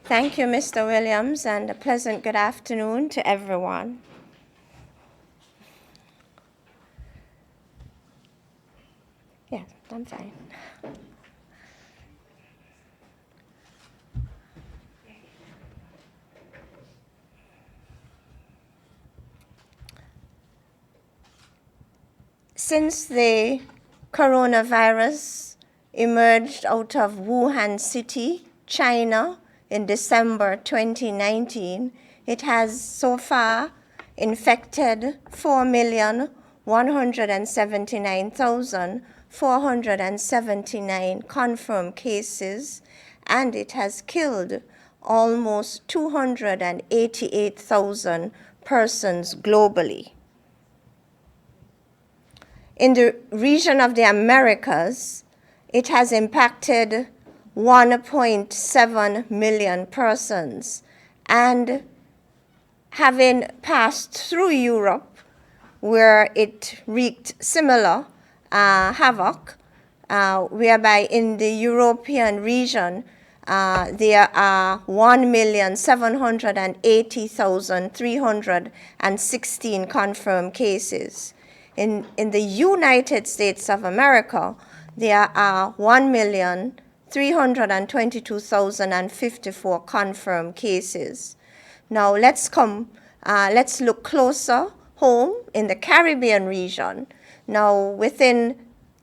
Thank you, Mr. Williams, and a pleasant good afternoon to everyone. Yes, I'm fine. Since the coronavirus emerged out of Wuhan City, China, in December 2019, it has so far infected 4,179,479 confirmed cases, and it has killed almost 288,000 persons globally. In the region of the Americas, it has impacted 1.7 million persons. And having passed through Europe, where it wreaked similar havoc, whereby in the European region, there are 1,780,316 confirmed cases. In the United States of America, there are 1,322,054 confirmed cases. Now let's look closer home in the Caribbean region. Now within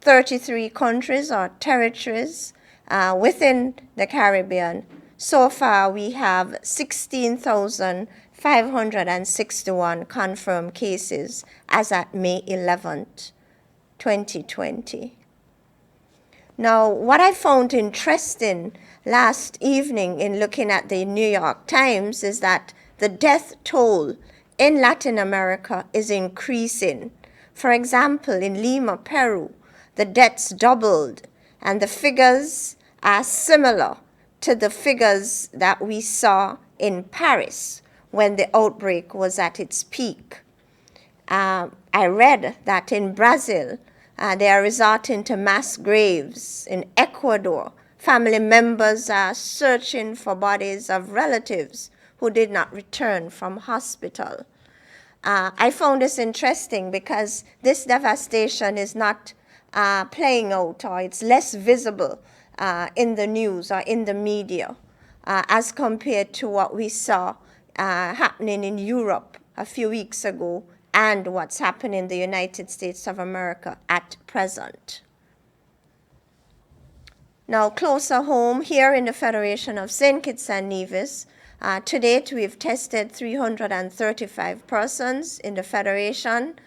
33 countries or territories within the Caribbean, so far we have 16,561 confirmed cases as at May 11th, 2020. Now, what I found interesting last evening in looking at the New York Times is that the death toll in Latin America is increasing. For example, in Lima, Peru, the deaths doubled, and the figures are similar to the figures that we saw in Paris when the outbreak was at its peak. I read that in Brazil, they are resorting to mass graves. In Ecuador, family members are searching for bodies of relatives who did not return from hospital. I found this interesting because this devastation is not playing out, or it's less visible in the news or in the media as compared to what we saw happening in Europe a few weeks ago and what's happening in the United States of America at present. Now, closer home, here in the Federation of St. Kitts and Nevis, to date we've tested 335 persons in the Federation.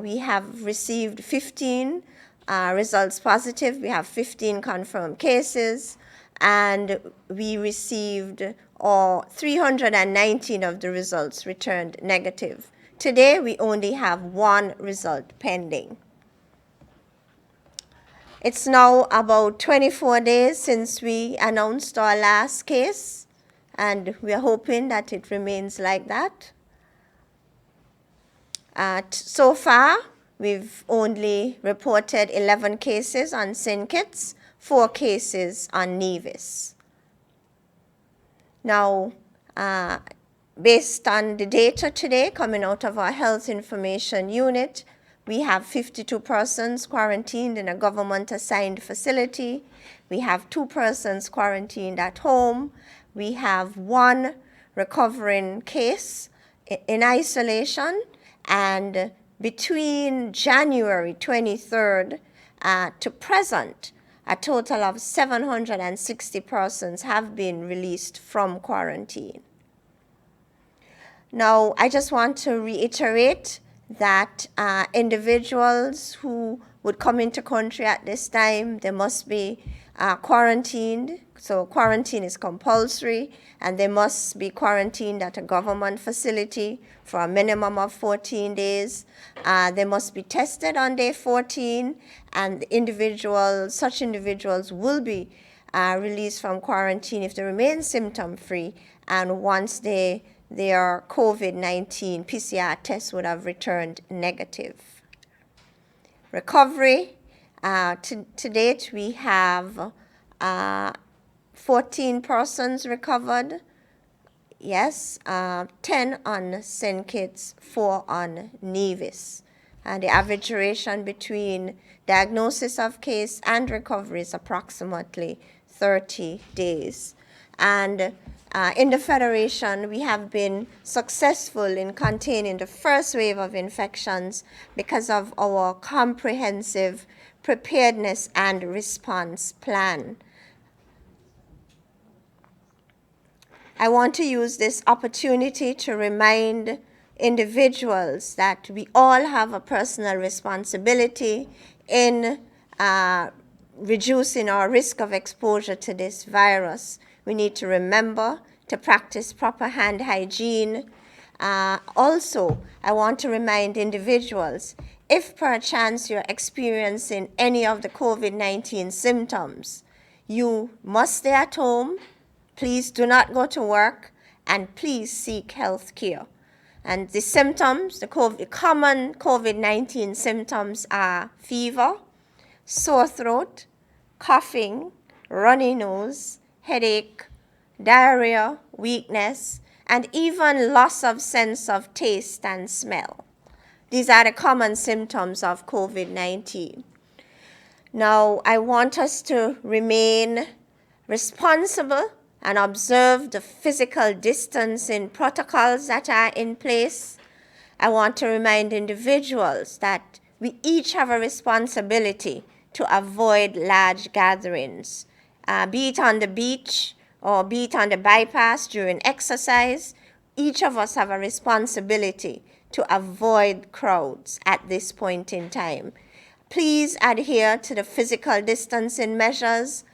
We have received 15 results positive. We have 15 confirmed cases, and we received 319 of the results returned negative. Today, we only have one result pending. It's now about 24 days since we announced our last case, and we are hoping that it remains like that. So far, we've only reported 11 cases on St. Kitts, 4 cases on Nevis. Now, based on the data today coming out of our Health Information Unit, we have 52 persons quarantined in a government-assigned facility. We have 2 persons quarantined at home. We have 1 recovering case in isolation. And between January 23rd to present, a total of 760 persons have been released from quarantine. Now, I just want to reiterate that individuals who would come into country at this time, they must be quarantined. So quarantine is compulsory, and they must be quarantined at a government facility for a minimum of 14 days. They must be tested on day 14, and such individuals will be released from quarantine if they remain symptom-free, and once their COVID-19 PCR test would have returned negative. Recovery, to date we have 14 persons recovered. Yes, 10 on St. Kitts, 4 on Nevis. And the average duration between diagnosis of case and recovery is approximately 30 days. And in the Federation, we have been successful in containing the first wave of infections because of our comprehensive preparedness and response plan. I want to use this opportunity to remind individuals that we all have a personal responsibility in reducing our risk of exposure to this virus. We need to remember to practice proper hand hygiene. Also, I want to remind individuals, if perchance you're experiencing any of the COVID-19 symptoms, you must stay at home. Please do not go to work, and please seek health care. And the symptoms, the common COVID-19 symptoms are fever, sore throat, coughing, runny nose, headache, diarrhea, weakness, and even loss of sense of taste and smell. These are the common symptoms of COVID-19. Now, I want us to remain responsible and observe the physical distancing protocols that are in place. I want to remind individuals that we each have a responsibility to avoid large gatherings, be it on the beach or be it on the bypass during exercise. Each of us have a responsibility to avoid crowds at this point in time. Please adhere to the physical distancing measures.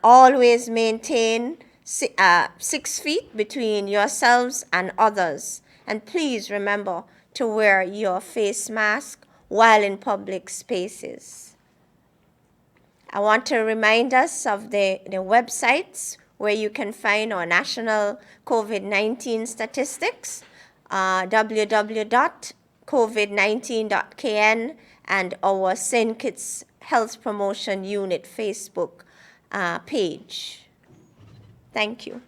Always maintain 6 feet between yourselves and others. And please remember to wear your face mask while in public spaces. I want to remind us of the websites where you can find our national COVID-19 statistics, www.covid19.kn, and our St. Kitts Health Promotion Unit Facebook page. Thank you.